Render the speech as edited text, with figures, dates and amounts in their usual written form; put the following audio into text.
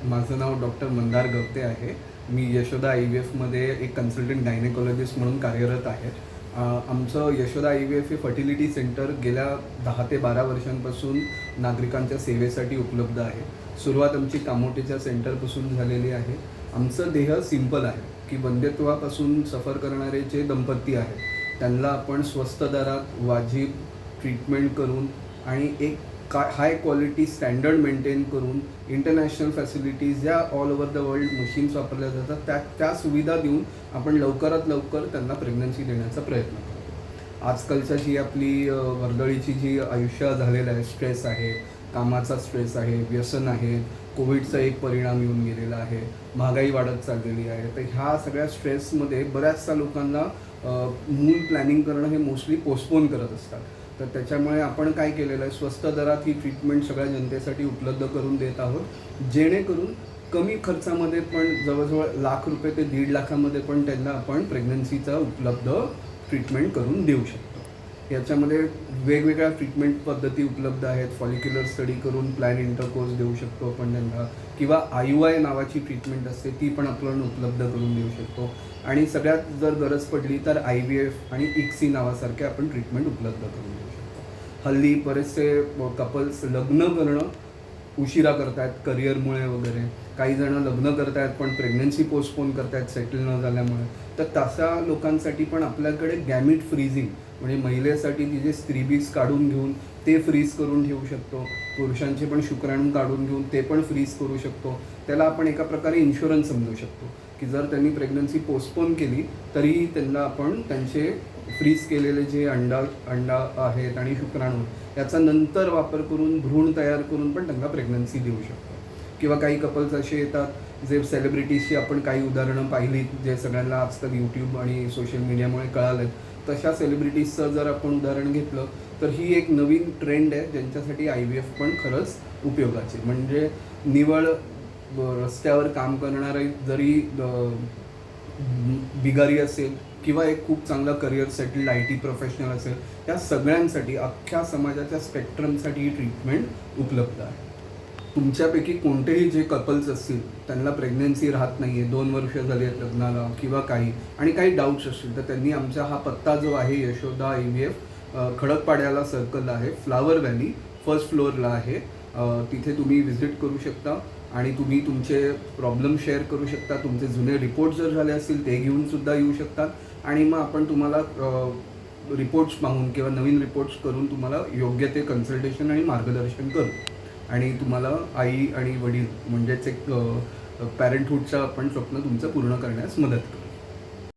माझं नाव डॉक्टर मंदार गवते आहे. मी यशोदा IVFमध्ये एक कन्सल्टंट गायनेकोलॉजिस्ट म्हणून कार्यरत आहे. आमचं यशोदा IVF हे फर्टिलिटी सेंटर गेल्या 10 ते 12 वर्षांपासून नागरिकांच्या सेवेसाठी उपलब्ध आहे. सुरुवात आमची कामोठीच्या सेंटरपासून झालेली आहे. आमचं ध्येय सिंपल आहे की वंध्यत्वापासून सफर करणारे जे दंपती आहेत त्यांना आपण स्वस्त दरात वाजिब ट्रीटमेंट करून आणि एक हाय क्वालिटी स्टँडर्ड मेंटेन करून इंटरनॅशनल फॅसिलिटीज या all over the world machines वापरल्या जातात त्या सुविधा देऊन आपण लवकरात लवकर त्यांना प्रेग्नन्सी देण्याचा प्रयत्न करतो. आजकालच्या जी आपली वर्दळीची जी आयुष्य झालेलं आहे, स्ट्रेस आहे, कामाचा स्ट्रेस आहे, व्यसन आहे, कोविडचा एक परिणाम येऊन गेलेला आहे, महागाई वाढत चाललेली आहे. तर ह्या सगळ्या स्ट्रेसमध्ये बऱ्याचशा लोकांना मूल प्लॅनिंग करणं हे मोस्टली पोस्टपोन करत असतात. तर त्याच्यामुळे आपण काय केलेलं आहे, स्वस्त दरात ही ट्रीटमेंट सगळ्या जनतेसाठी उपलब्ध करून देत आहोत, जेणेकरून कमी खर्चामध्ये पण जवळजवळ ₹1,00,000 ते ₹1,50,000 पण त्यांना आपण प्रेग्नन्सीचा उपलब्ध ट्रीटमेंट करून देऊ शकतो. याच्यामध्ये वेगवेगळ्या ट्रीटमेंट पद्धती उपलब्ध आहेत. फॉलिक्युलर स्टडी करून प्लॅन इंटरकोर्स देऊ शकतो आपण त्यांना, किंवा IUI नावाची ट्रीटमेंट असते ती पण आपण उपलब्ध करून देऊ शकतो. आणि सगळ्यात जर गरज पडली तर IVF आणि ICSI नावासारखे आपण ट्रीटमेंट उपलब्ध करून देऊ शकतो. हल्ली बरेचसे कपल्स लग्न करणं उशिरा करतायत करिअरमुळे वगैरे. काही जणं लग्न करतायत पण प्रेग्नन्सी पोस्टपोन करतायत सेटल न झाल्यामुळे. तर तशा लोकांसाठी पण आपल्याकडे गॅमिट फ्रीजिंग म्हणजे महिलेसाठी तिचे स्त्रीबीज काढून घेऊन ते फ्रीज करून ठेवू शकतो. पुरुषांचे पण शुक्राणू काढून घेऊन ते पण फ्रीज करू शकतो. त्याला आपण एका प्रकारे इन्शुरन्स समजू शकतो की जर त्यांनी प्रेग्नन्सी पोस्टपोन केली तरीही त्यांना आपण त्यांचे फ्रीज केलेले जे अंडा आहेत आणि शुक्राणू याचा नंतर वापर करून भ्रूण तयार करून पण त्यांना प्रेग्नन्सी देऊ शकतो. किंवा काही कपल्स असे येतात जे सेलिब्रिटीजची आपण काही उदाहरणं पाहिली जे सगळ्यांना आजकाल यूट्यूब आणि सोशल मीडियामुळे कळालेत. तशा सेलिब्रिटीजचं जर आपण उदाहरण घेतलं तर ही एक नवीन ट्रेंड आहे ज्यांच्यासाठी IVF पण खरंच उपयोगाची. म्हणजे निवळ रस्त्यावर काम करणारे जरी बिगारी असेल किंवा एक खूप चांगला करिअर सेटल्ड IT प्रोफेशनल असेल, या सगळ्यांसाठी अख्ख्या समाजाच्या स्पेक्ट्रमसाठी ही ट्रीटमेंट उपलब्ध आहे. तुमच्यापैकी कोणतेही जे कपल्स असतील त्यांना प्रेग्नन्सी राहत नाही आहे, 2 वर्ष झाली आहेत लग्नाला किंवा काही डाऊट्स असतील, तर त्यांनी आमचा हा पत्ता जो आहे यशोदा IVF खडकपाड्याला सर्कल आहे, फ्लावर व्हॅली फर्स्ट फ्लोअरला आहे. तिथे तुम्ही व्हिजिट करू शकता आणि तुम्ही तुमचे प्रॉब्लेम शेअर करू शकता. तुमचे जुने रिपोर्ट्स जर झाले असतील ते घेऊन सुद्धा येऊ शकतात आणि मग आपण तुम्हाला रिपोर्ट्स मागून किंवा नवीन रिपोर्ट्स करून तुम्हाला योग्य ते कन्सल्टेशन आणि मार्गदर्शन करू आणि तुम्हाला आई आणि वडील म्हणजेच एक पॅरेंटहूडचं आपण स्वप्न तुमचं पूर्ण करण्यास मदत करू.